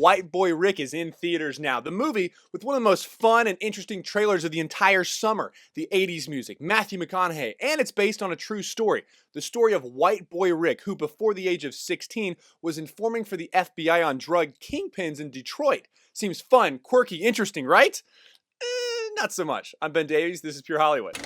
White Boy Rick is in theaters now. The movie with one of the most fun and interesting trailers of the entire summer. The 80s music, Matthew McConaughey, and it's based on a true story. The story of White Boy Rick, who before the age of 16 was informing for the FBI on drug kingpins in Detroit. Seems fun, quirky, interesting, right? Not so much. I'm Ben Davies, this is Pure Hollywood.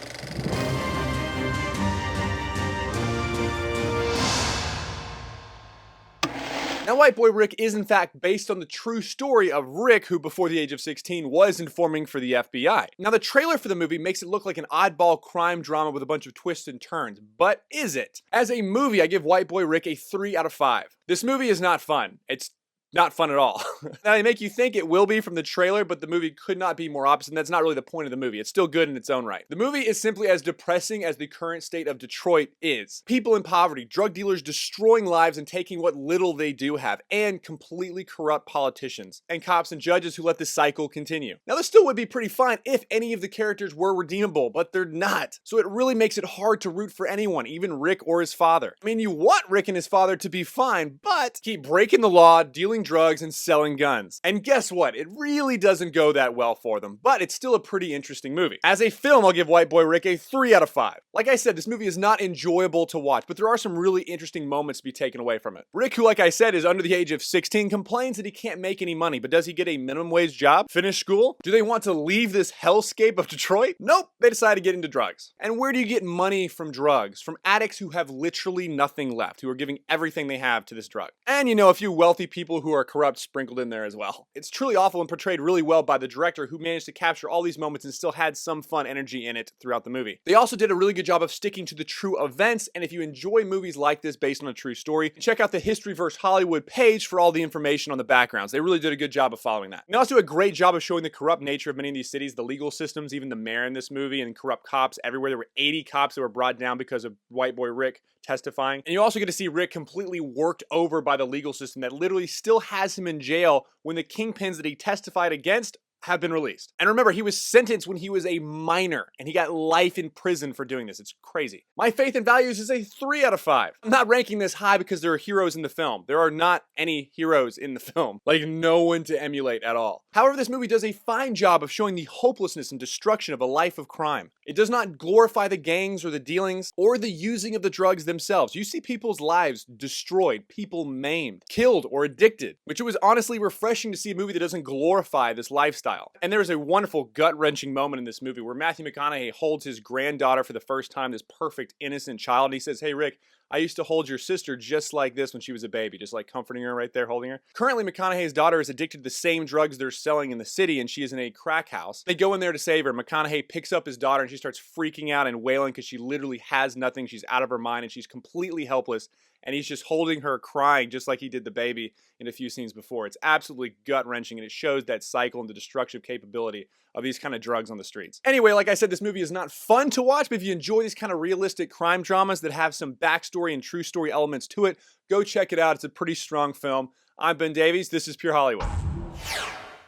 Now, White Boy Rick is in fact based on the true story of Rick, who before the age of 16 was informing for the FBI. Now, the trailer for the movie makes it look like an oddball crime drama with a bunch of twists and turns, but is it? As a movie, I give White Boy Rick a 3 out of 5. This movie is not fun. It's not fun at all. Now, they make you think it will be from the trailer, but the movie could not be more opposite, and that's not really the point of the movie. It's still good in its own right. The movie is simply as depressing as the current state of Detroit is. People in poverty, drug dealers destroying lives and taking what little they do have, and completely corrupt politicians, and cops and judges who let this cycle continue. Now, this still would be pretty fine if any of the characters were redeemable, but they're not. So it really makes it hard to root for anyone, even Rick or his father. I mean, you want Rick and his father to be fine, but keep breaking the law, dealing drugs, and selling guns. And guess what? It really doesn't go that well for them, but it's still a pretty interesting movie. As a film, I'll give White Boy Rick a 3 out of 5. Like I said, this movie is not enjoyable to watch, but there are some really interesting moments to be taken away from it. Rick, who like I said is under the age of 16, complains that he can't make any money, but does he get a minimum wage job? Finish school? Do they want to leave this hellscape of Detroit? Nope, they decide to get into drugs. And where do you get money from drugs? From addicts who have literally nothing left, who are giving everything they have to this drug. And you know, a few wealthy people who are corrupt sprinkled in there as well. It's truly awful and portrayed really well by the director, who managed to capture all these moments and still had some fun energy in it throughout the movie. They also did a really good job of sticking to the true events, and if you enjoy movies like this based on a true story, check out the History vs. Hollywood page for all the information on the backgrounds. They really did a good job of following that. They also do a great job of showing the corrupt nature of many of these cities, the legal systems, even the mayor in this movie, and corrupt cops everywhere. There were 80 cops that were brought down because of White Boy Rick testifying. And you also get to see Rick completely worked over by the legal system that literally still has him in jail when the kingpins that he testified against have been released. And remember, he was sentenced when he was a minor, and he got life in prison for doing this. It's crazy. My faith and values is a 3 out of 5. I'm not ranking this high because there are heroes in the film. There are not any heroes in the film. Like, no one to emulate at all. However, this movie does a fine job of showing the hopelessness and destruction of a life of crime. It does not glorify the gangs or the dealings or the using of the drugs themselves. You see people's lives destroyed, people maimed, killed, or addicted, which it was honestly refreshing to see a movie that doesn't glorify this lifestyle. And there is a wonderful gut-wrenching moment in this movie where Matthew McConaughey holds his granddaughter for the first time, this perfect, innocent child. And he says, "Hey, Rick, I used to hold your sister just like this when she was a baby," just like comforting her right there, holding her. Currently, McConaughey's daughter is addicted to the same drugs they're selling in the city, and she is in a crack house. They go in there to save her. McConaughey picks up his daughter, and she starts freaking out and wailing because she literally has nothing. She's out of her mind, and she's completely helpless. And he's just holding her, crying, just like he did the baby in a few scenes before. It's absolutely gut-wrenching, and it shows that cycle and the destructive capability of these kind of drugs on the streets. Anyway, like I said, this movie is not fun to watch, but if you enjoy these kind of realistic crime dramas that have some backstory and true story elements to it, go check it out. It's a pretty strong film. I'm Ben Davies. This is Pure Hollywood.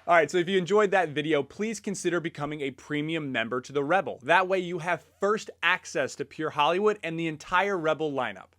Alright, so if you enjoyed that video, please consider becoming a premium member to the Rebel. That way you have first access to Pure Hollywood and the entire Rebel lineup.